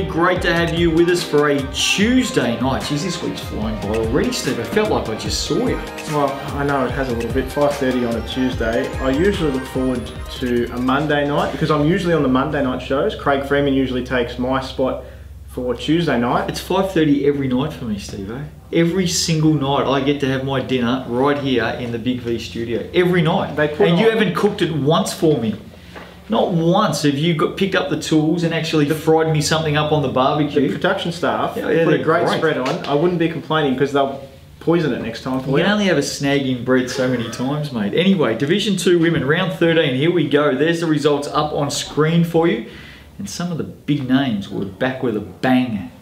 Great to have you with us for a Tuesday night. Geez, this week's flying by already, Steve. I felt like I just saw you. Well, I know it has a little bit. 5:30 on a Tuesday. I usually look forward to a Monday night because I'm usually on the Monday night shows. Craig Freeman usually takes my spot for Tuesday night. It's 5:30 every night for me, Steve. Every single night I get to have my dinner right here in the Big V studio. Every night. And you haven't cooked it once for me. Not once have you picked up the tools and actually fried me something up on the barbecue. The production staff put they're a great spread on. I wouldn't be complaining because they'll poison it next time for you. You can only have a snagging bread so many times, mate. Anyway, Division 2 Women, round 13. Here we go. There's the results up on screen for you. And some of the big names were back with a bang.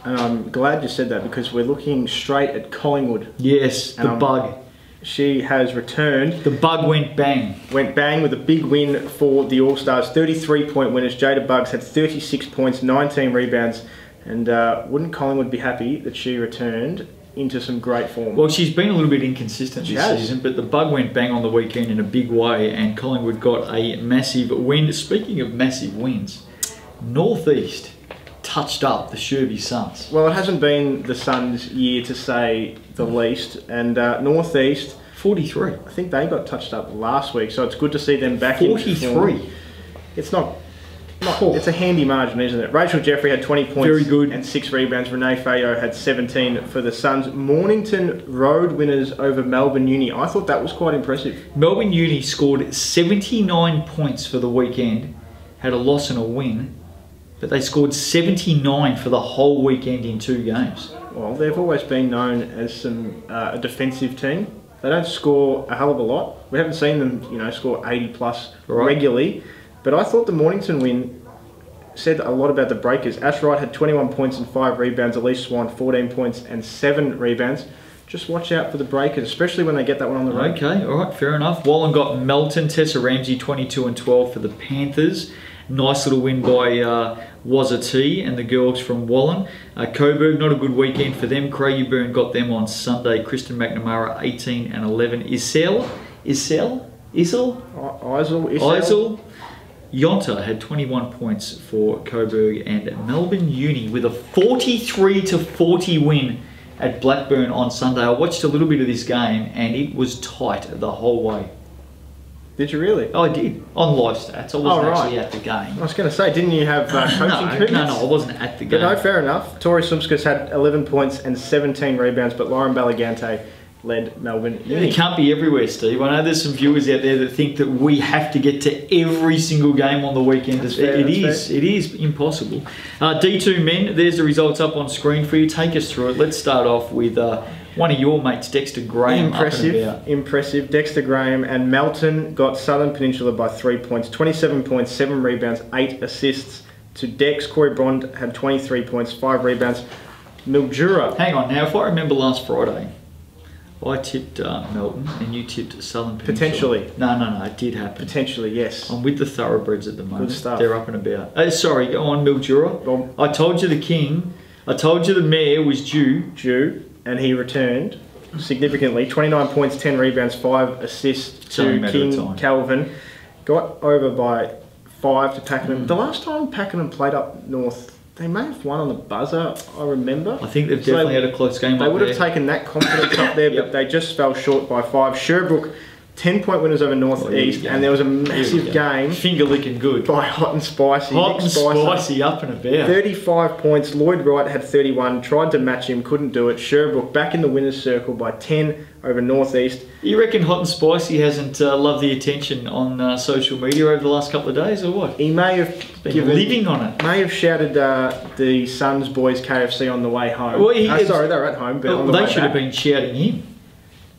And I'm glad you said that because we're looking straight at Collingwood. Yes, the bug. She has returned. The bug went bang. Went bang with a big win for the All-Stars. 33-point winners. Jada Buggs had 36 points, 19 rebounds. And wouldn't Collingwood be happy that she returned into some great form? Well, she's been a little bit inconsistent this season, but the bug went bang on the weekend in a big way, and Collingwood got a massive win. Speaking of massive wins, Northeast touched up the Sherby Suns. Well, it hasn't been the Suns' year to say the least, and Northeast 43. I think they got touched up last week, so it's good to see them back 43. in form. It's not it's a handy margin, isn't it? Rachel Jeffrey had 20 points Very good. and 6 rebounds. Renee Fayo had 17 for the Suns. Mornington road winners over Melbourne Uni. I thought that was quite impressive. Melbourne Uni scored 79 points for the weekend, had a loss and a win, but they scored 79 for the whole weekend in 2 games. Well, they've always been known as a defensive team. They don't score a hell of a lot. We haven't seen them, score 80 plus regularly. But I thought the Mornington win said a lot about the Breakers. Ash Wright had 21 points and 5 rebounds. Elise Swan, 14 points and 7 rebounds. Just watch out for the Breakers, especially when they get that one on the road. Okay, all right, fair enough. Wallen got Melton. Tessa Ramsey, 22 and 12 for the Panthers. Nice little win by Wazza and the girls from Wallen. Coburg, not a good weekend for them. Craigieburn got them on Sunday. Kristen McNamara, 18 and 11. Isel. Yonta had 21 points for Coburg, and Melbourne Uni with a 43-40 win at Blackburn on Sunday. I watched a little bit of this game and it was tight the whole way. Did you really? Oh, I did. On live stats. I wasn't actually at the game. I was going to say, didn't you have coaching commitments? No, I wasn't at the game. But no, fair enough. Tori Sumskas had 11 points and 17 rebounds, but Lauren Ballagante led Melbourne Uni. You can't be everywhere, Steve. I know there's some viewers out there that think that we have to get to every single game on the weekend. It is impossible. D2 men, there's the results up on screen for you. Take us through it. Let's start off with one of your mates, Dexter Graham. Impressive. Dexter Graham and Melton got Southern Peninsula by 3 points, 27 points, 7 rebounds, 8 assists to Dex. Corey Brond had 23 points, 5 rebounds. Mildura. Hang on, now if I remember last Friday, I tipped Melton and you tipped Southern Peninsula. Potentially. No, it did happen. Potentially, yes. I'm with the thoroughbreds at the moment. Good stuff. They're up and about. Sorry, go on, Mildura. I told you the king, I told you the mayor was due, and he returned significantly. 29 points, 10 rebounds, 5 assists to King Calvin. Got over by 5 to Pakenham. The last time Pakenham played up north, they may have won on the buzzer, I remember. I think they've definitely had a close game up there. They would have taken that confidence up there, but they just fell short by 5. Sherbrooke, 10-point winners over North East, and there was a massive game. Finger licking good. By Hot and Spicy. Hot and Spicy up and about. 35 points. Lloyd Wright had 31. Tried to match him, couldn't do it. Sherbrooke back in the winners' circle by 10 over North East. You reckon Hot and Spicy hasn't loved the attention on social media over the last couple of days, or what? He may have been living on it. May have shouted the Suns boys KFC on the way home. Well, sorry, they were at home, but on the way they should have been shouting him.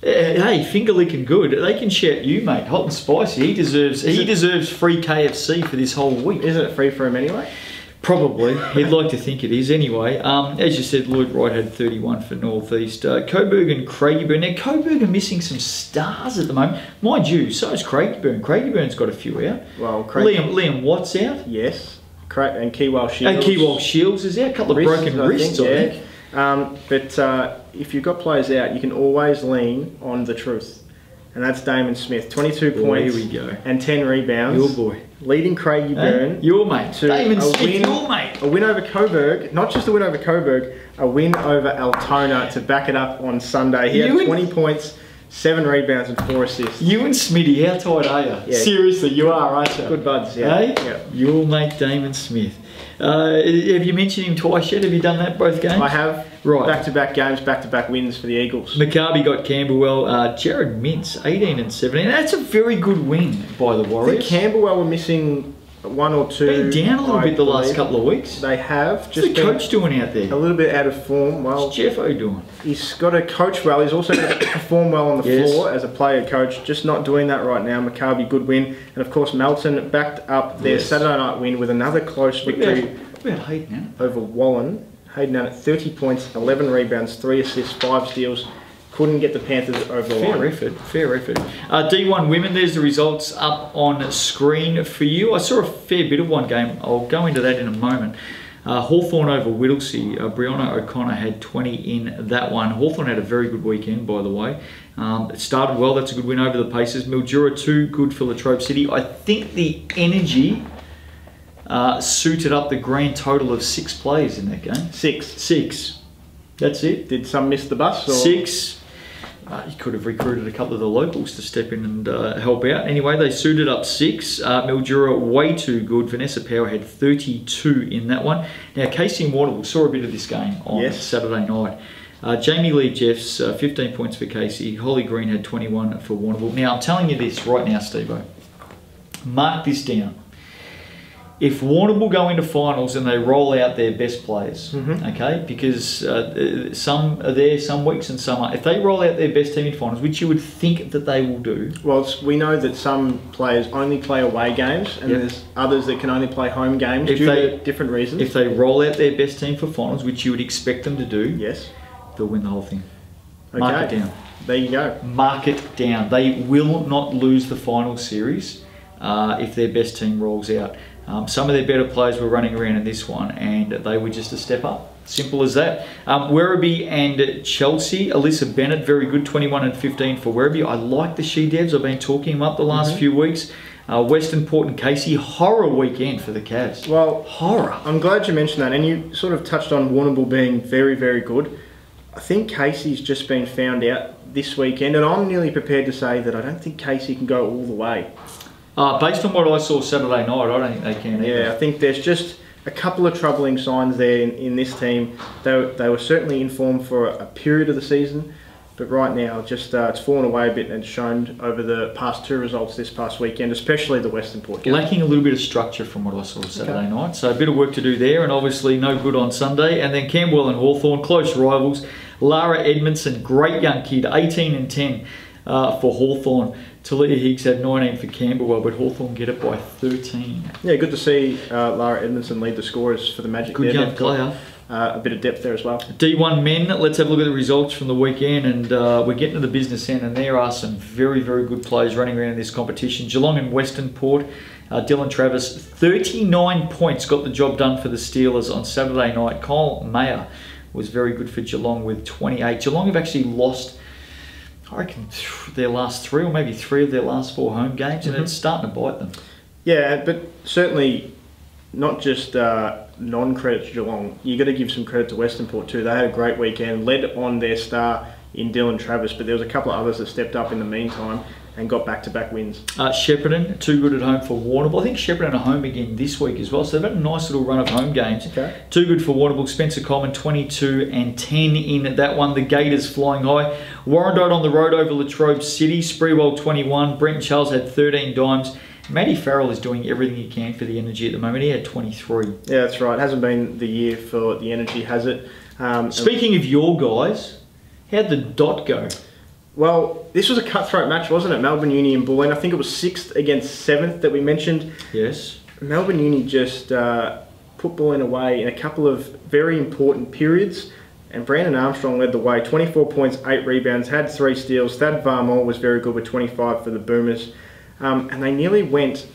Hey, finger licking good. They can shout you, mate. Hot and Spicy. He deserves free KFC for this whole week. Isn't it free for him anyway? Probably. He'd like to think it is anyway. As you said, Lloyd Wright had 31 for North East. Coburg and Craigieburn. Now, Coburg are missing some stars at the moment. Mind you, so is Craigieburn. Craigierburn's got a few out. Well, Liam Watt's out. Yes. And Keywell Shields. And Keywell Shields is out. A couple of broken wrists, I think. But if you've got players out, you can always lean on the truth. and that's Damon Smith. 22 points Here we go. and 10 rebounds. Your boy. Leading Craigie Byrne. Your mate. To Damon a Smith, win, your mate. A win over Coburg. Not just a win over Coburg, a win over Altona to back it up on Sunday. He had 20 points, 7 rebounds and 4 assists. You and Smitty, how tight are you? Yeah. Seriously, you are, aren't you? Good buds, yeah. Hey? Yeah. Your mate Damon Smith. Have you mentioned him twice yet? Have you done that both games? I have. Right. Back-to-back games, back-to-back wins for the Eagles. Maccabi got Camberwell. Jared Mintz, 18 and 17. That's a very good win by the I think Warriors. Camberwell were missing 1 or 2. Been down a little bit the last couple of weeks. They have. What's Just the been coach doing out a there? little bit out of form. Well, What's Jeffo doing? he's got to coach well. He's also got to perform well on the Yes. floor as a player coach. Just not doing that right now. Maccabi, good win. And of course, Melton backed up their Yes. Saturday night win with another close What victory about Hayden? over Wallen. Hayden out at 30 points, 11 rebounds, 3 assists, 5 steals. Couldn't get the Panthers over the line. Fair effort. D1 women, there's the results up on screen for you. I saw a fair bit of one game. I'll go into that in a moment. Hawthorn over Whittlesea. Brianna O'Connor had 20 in that one. Hawthorn had a very good weekend, by the way. It started well. That's a good win over the Pacers. Mildura 2, good for Latrobe City. I think the energy suited up the grand total of 6 players in that game. 6. That's it. Did some miss the bus? Or? 6. You could have recruited a couple of the locals to step in and help out. Anyway, they suited up 6. Mildura, way too good. Vanessa Power had 32 in that one. Now, Casey and Warrnambool saw a bit of this game on Saturday night. Jamie Lee Jeffs, 15 points for Casey. Holly Green had 21 for Warrnambool. Now, I'm telling you this right now, Steve-O. Mark this down. If Warrnambool go into finals and they roll out their best players, okay, because some are there some weeks and some aren't. If they roll out their best team in finals, which you would think that they will do. Well, we know that some players only play away games and there's others that can only play home games due to different reasons. If they roll out their best team for finals, which you would expect them to do, yes, they'll win the whole thing. Okay. Mark it down. There you go. Mark it down. They will not lose the final series if their best team rolls out. Some of their better players were running around in this one and they were just a step up. Simple as that. Werribee and Chelsea. Alyssa Bennett, very good, 21 and 15 for Werribee. I like the She-Devs. I've been talking them up the last few weeks. Western Port and Casey, horror weekend for the Cavs. Well, horror. I'm glad you mentioned that, and you sort of touched on Warrnambool being very, very good. I think Casey's just been found out this weekend, and I'm nearly prepared to say that I don't think Casey can go all the way. Based on what I saw Saturday night, I don't think they can either. Yeah, I think there's just a couple of troubling signs there in this team. They were certainly in form for a period of the season, but right now just it's fallen away a bit and shown over the past 2 results this past weekend, especially the Western Port game. Lacking a little bit of structure from what I saw Saturday night, so a bit of work to do there, and obviously no good on Sunday. And then Camberwell and Hawthorn, close rivals. Lara Edmondson, great young kid, 18 and 10 for Hawthorn. Talia Higgs had 19 for Camberwell, but Hawthorn get it by 13. Yeah, good to see Lara Edmondson lead the scorers for the Magic. Good young player. A bit of depth there as well. D1 men, let's have a look at the results from the weekend, and we're getting to the business end, and there are some very, very good players running around in this competition. Geelong and Western Port, Dylan Travis, 39 points, got the job done for the Steelers on Saturday night. Kyle Mayer was very good for Geelong with 28. Geelong have actually lost, I reckon, their last 3 or maybe 3 of their last 4 home games, and it's starting to bite them. Yeah, but certainly not just non-credit to Geelong. You got to give some credit to Western Port too. They had a great weekend, led on their star in Dylan Travis, but there was a couple of others that stepped up in the meantime and got back-to-back wins. Shepparton, too good at home for Warrnambool. I think Shepparton are home again this week as well, so they've had a nice little run of home games. Okay. Too good for Warrnambool. Spencer Coleman, 22 and 10 in that one. The Gators flying high. Warrandyte on the road over Latrobe City. Spreewell, 21. Brenton Charles had 13 dimes. Matty Farrell is doing everything he can for the Energy at the moment. He had 23. Yeah, that's right. It hasn't been the year for the Energy, has it? Speaking of your guys, how'd the Dot go? Well, this was a cutthroat match, wasn't it? Melbourne Uni and Bulleen. I think it was 6th against 7th that we mentioned. Yes. Melbourne Uni just put Bulleen away in a couple of very important periods, and Brandon Armstrong led the way. 24 points, 8 rebounds, had 3 steals. Thad Varmore was very good with 25 for the Boomers. And they nearly went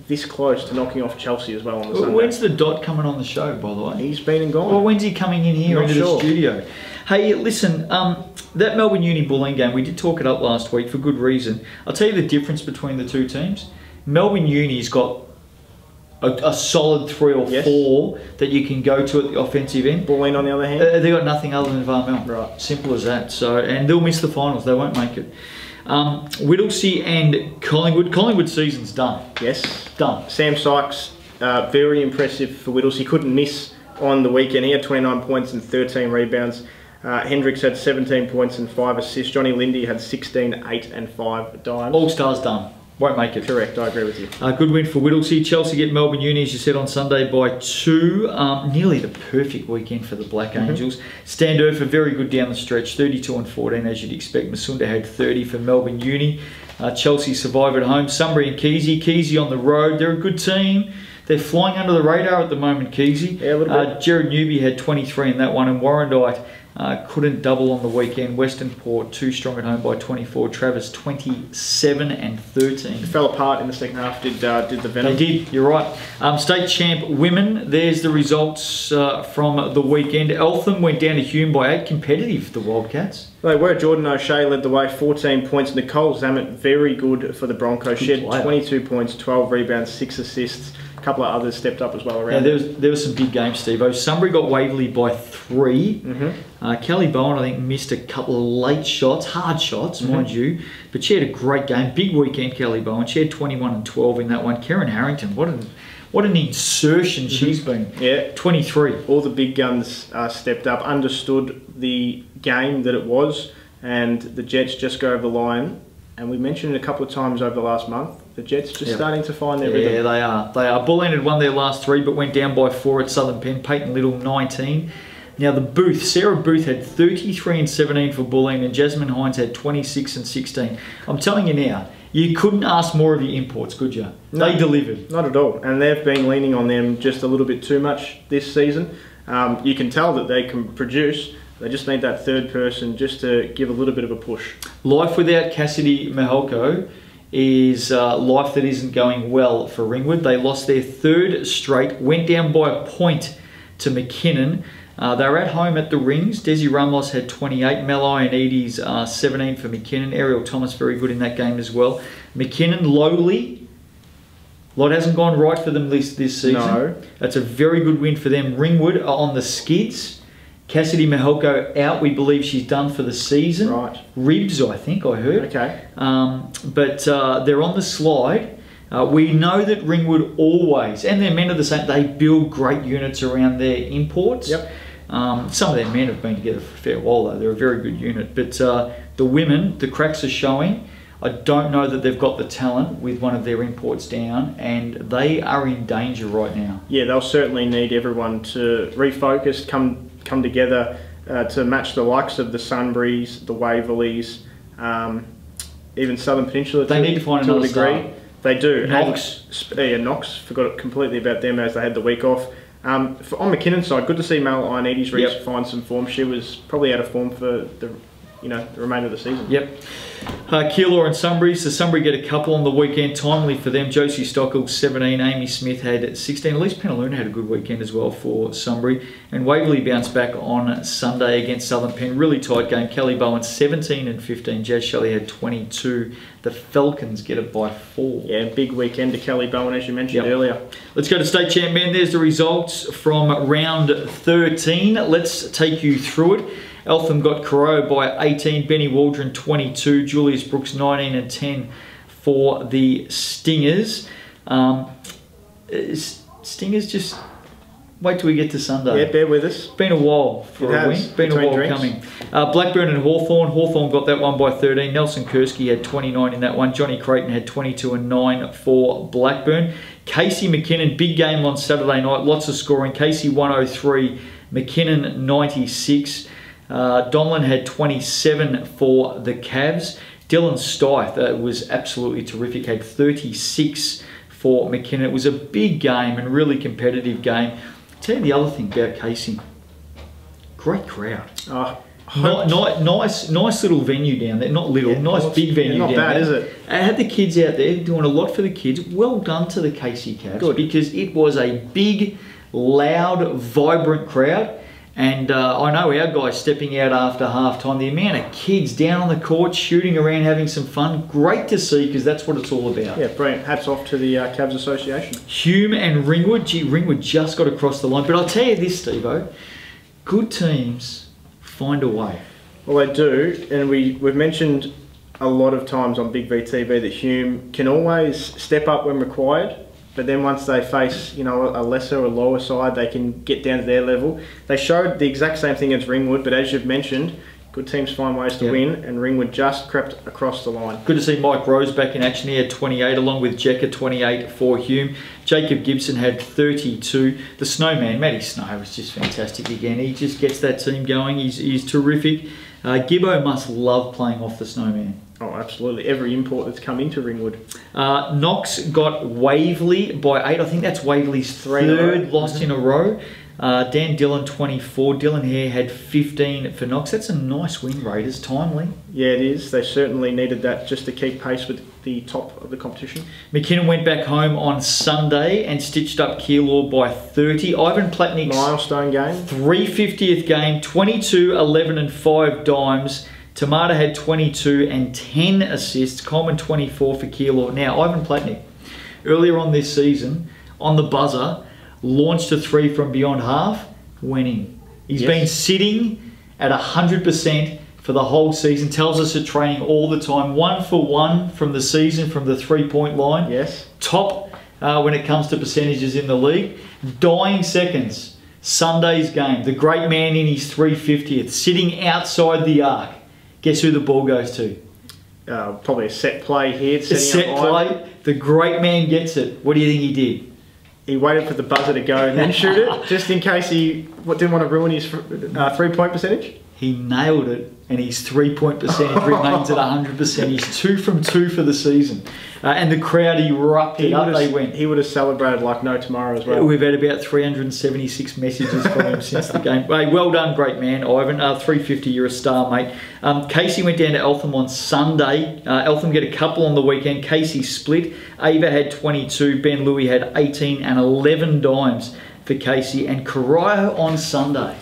this close to knocking off Chelsea as well on the Sunday. When's the Dot coming on the show, by the way? He's been and gone. Well, when's he coming in here into the studio? Hey, listen, that Melbourne Uni Bulleen game, we did talk it up last week for good reason. I'll tell you the difference between the two teams. Melbourne Uni's got a solid 3 or 4 that you can go to at the offensive end. Bulleen, on the other hand? They got nothing other than Varmel. Right. Simple as that. So, and they'll miss the finals. They won't make it. Whittlesea and Collingwood. Collingwood season's done. Yes. Done. Sam Sykes, very impressive for Whittlesea. He couldn't miss on the weekend. He had 29 points and 13 rebounds. Hendricks had 17 points and 5 assists. Johnny Lindy had 16, 8 and 5 dimes. All-Stars done. Won't make it. Correct, I agree with you. Good win for Whittlesea. Chelsea get Melbourne Uni, as you said, on Sunday by 2. Nearly the perfect weekend for the Black Angels. Standover, very good down the stretch, 32 and 14 as you'd expect. Masunda had 30 for Melbourne Uni. Chelsea survive at home. Sunbury and Keesey on the road. They're a good team. They're flying under the radar at the moment, Keesey. Yeah, a little bit. Jared Newby had 23 in that one, and Warrandyte couldn't double on the weekend. Western Port too strong at home by 24. Travis 27 and 13. It fell apart in the second half. Did the Venom? They did. You're right. State champ women. There's the results from the weekend. Eltham went down to Hume by 8. Competitive, the Wildcats. They were. Jordan O'Shea led the way, 14 points. Nicole Zammit, very good for the Broncos. She had 22 points, 12 rebounds, 6 assists. A couple of others stepped up as well around. Yeah, there was some big games, Steve. Sunbury got Waverley by 3. Kelly Bowen, I think, missed a couple of late shots, hard shots, mind you, but she had a great game. Big weekend, Kelly Bowen. She had 21 and 12 in that one. Karen Harrington, what an insertion she's been. Yeah, 23. All the big guns stepped up, understood the game that it was, and the Jets just go over the line. And we mentioned it a couple of times over the last month. The Jets just starting to find their rhythm. Yeah, they are. Bulleen had won their last 3, but went down by 4 at Southern Pen. Peyton Little, 19. Now the Booth, Sarah Booth had 33 and 17 for Bulleen, and Jasmine Hines had 26 and 16. I'm telling you now, you couldn't ask more of your imports, could you? No, they delivered. Not at all. And they've been leaning on them just a little bit too much this season. You can tell that they can produce. They just need that third person just to give a little bit of a push. Life without Cassidy Mihalko is life that isn't going well for Ringwood. They lost their 3rd straight, went down by a point to McKinnon. They were at home at the Rings. Desi Ramos had 28. Mel Ioannidis 17 for McKinnon. Ariel Thomas very good in that game as well. McKinnon lowly. A lot hasn't gone right for them this season. No. That's a very good win for them. Ringwood are on the skids. Cassidy Mihalko out. We believe she's done for the season. Right. Ribs, I think, I heard. Okay. But they're on the slide. We know that Ringwood always, and their men are the same, they build great units around their imports. Yep. Some of their men have been together for a fair while, though. They're a very good unit. But the women, the cracks are showing. I don't know that they've got the talent with one of their imports down, and they are in danger right now. Yeah, they'll certainly need everyone to refocus, come together to match the likes of the Sunburys, the Waverleys, even Southern Peninsula. They need to find another degree. They do. Knox. Knox. Forgot completely about them as they had the week off. On McKinnon's side, good to see Mel Ioannidis find some form. She was probably out of form for the remainder of the season. Yep. Keilor and Sunbury. So Sunbury get a couple on the weekend. Timely for them. Josie Stockel, 17. Amy Smith had 16. At least Penaluna had a good weekend as well for Sunbury. And Waverley bounced back on Sunday against Southern Pen. Really tight game. Kelly Bowen, 17 and 15. Jazz Shelley had 22. The Falcons get it by 4. Yeah, big weekend to Kelly Bowen, as you mentioned earlier. Let's go to State Champ Men. There's the results from round 13. Let's take you through it. Eltham got Corowa by 18, Benny Waldron 22, Julius Brooks 19 and 10 for the Stingers. Stingers, just wait till we get to Sunday. Yeah, bear with us. Been a while for a win. Been a while coming. Blackburn and Hawthorn. Hawthorn got that one by 13. Nelson Kursky had 29 in that one. Johnny Creighton had 22 and 9 for Blackburn. Casey McKinnon, big game on Saturday night. Lots of scoring. Casey 103, McKinnon 96. Donlan had 27 for the Cavs. Dylan Stith was absolutely terrific, had 36 for McKinnon. It was a big game and really competitive game. I'll tell you the other thing about Casey. Great crowd. Nice little venue down there. Not little, nice big venue not down bad, there. is it? I had the kids out there doing a lot for the kids. Well done to the Casey Cavs. Good. Because it was a big, loud, vibrant crowd. And I know our guys stepping out after half-time, the amount of kids down on the court, shooting around, having some fun. Great to see, because that's what it's all about. Yeah, brilliant. Hats off to the Cavs Association. Hume and Ringwood. Gee, Ringwood just got across the line. But I'll tell you this, Steve-O. Good teams find a way. Well, they do. And we've mentioned a lot of times on Big VTV that Hume can always step up when required. But then once they face, a lesser or lower side, they can get down to their level. They showed the exact same thing as Ringwood, but as you've mentioned, good teams find ways to win, and Ringwood just crept across the line. Good to see Mike Rose back in action. He had 28, along with Jekka, 28 for Hume. Jacob Gibson had 32. The Snowman, Matty Snow, was just fantastic again. He just gets that team going. He's terrific. Gibbo must love playing off the Snowman. Oh, absolutely. Every import that's come into Ringwood. Knox got Waverley by 8. I think that's Waverley's third loss in a row. Dan Dillon, 24. Dylan Hare had 15 for Knox. That's a nice win, Raiders. Timely. Yeah, it is. They certainly needed that just to keep pace with the top of the competition. McKinnon went back home on Sunday and stitched up Keilor by 30. Ivan Platnik's milestone game. 350th game, 22, 11 and 5 dimes. Tamata had 22 and 10 assists. Coleman 24 for Keilor. Now, Ivan Platnik, earlier on this season, on the buzzer, launched a 3 from beyond half, went in. He's been sitting at 100% for the whole season. Tells us at training all the time. 1 for 1 from the season from the 3-point line. Yes. Top when it comes to percentages in the league. Dying seconds. Sunday's game. The great man in his 350th, sitting outside the arc. Guess who the ball goes to? Probably a set play here. A set play. The great man gets it. What do you think he did? He waited for the buzzer to go and then shoot it, just in case he didn't want to ruin his 3-point percentage. He nailed it, and his 3-point percentage remains at 100%. He's 2 from 2 for the season. And the crowd erupted. Up they went. He would have celebrated like no tomorrow as well. We've had about 376 messages from him since the game. Hey, well done, great man, Ivan. 350, you're a star, mate. Casey went down to Eltham on Sunday. Eltham get a couple on the weekend. Casey split. Ava had 22. Ben Louis had 18 and 11 dimes for Casey. And Corio on Sunday.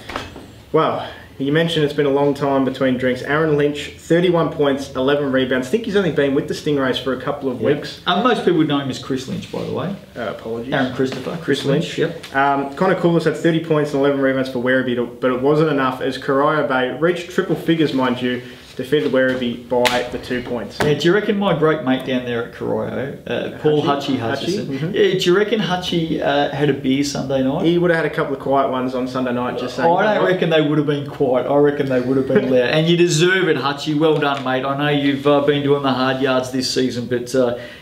Wow. You mentioned it's been a long time between drinks. Aaron Lynch, 31 points, 11 rebounds. I think he's only been with the Stingrays for a couple of weeks. Most people would know him as Chris Lynch, by the way. Apologies. Aaron Christopher. Chris Lynch. Yep. Connor Coulis had 30 points and 11 rebounds for Werribee, but it wasn't enough as Corio Bay reached triple figures, mind you, defeated Werribee by the 2 points. Yeah, do you reckon my great mate down there at Corio, Paul Hutchie Hutchison, do you reckon Hutchie had a beer Sunday night? He would have had a couple of quiet ones on Sunday night, just saying. I don't reckon they would have been quiet. I reckon they would have been loud. And you deserve it, Hutchie. Well done, mate. I know you've been doing the hard yards this season, but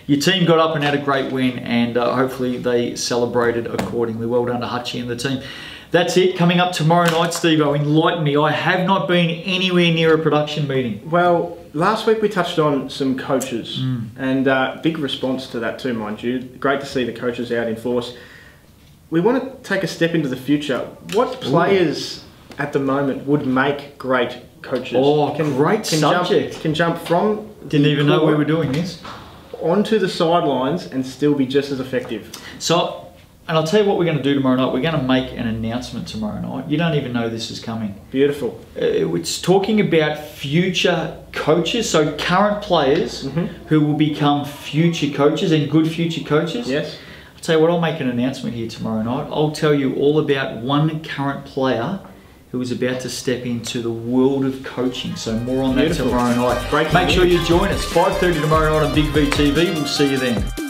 your team got up and had a great win, and hopefully they celebrated accordingly. Well done to Hutchie and the team. That's it. Coming up tomorrow night, Steve-O, enlighten me. I have not been anywhere near a production meeting. Well, last week we touched on some coaches, and big response to that too, mind you. Great to see the coaches out in force. We want to take a step into the future. What players at the moment would make great coaches? Oh, great subject. Can jump from... Didn't even know we were doing this. Onto the sidelines and still be just as effective. So... And I'll tell you what we're going to do tomorrow night. We're going to make an announcement tomorrow night. You don't even know this is coming. Beautiful. It's talking about future coaches, so current players who will become future coaches and good future coaches. Yes. I'll tell you what, I'll make an announcement here tomorrow night. I'll tell you all about one current player who is about to step into the world of coaching. So more on that tomorrow night. Make sure you join us. 5:30 tomorrow night on Big VTV. We'll see you then.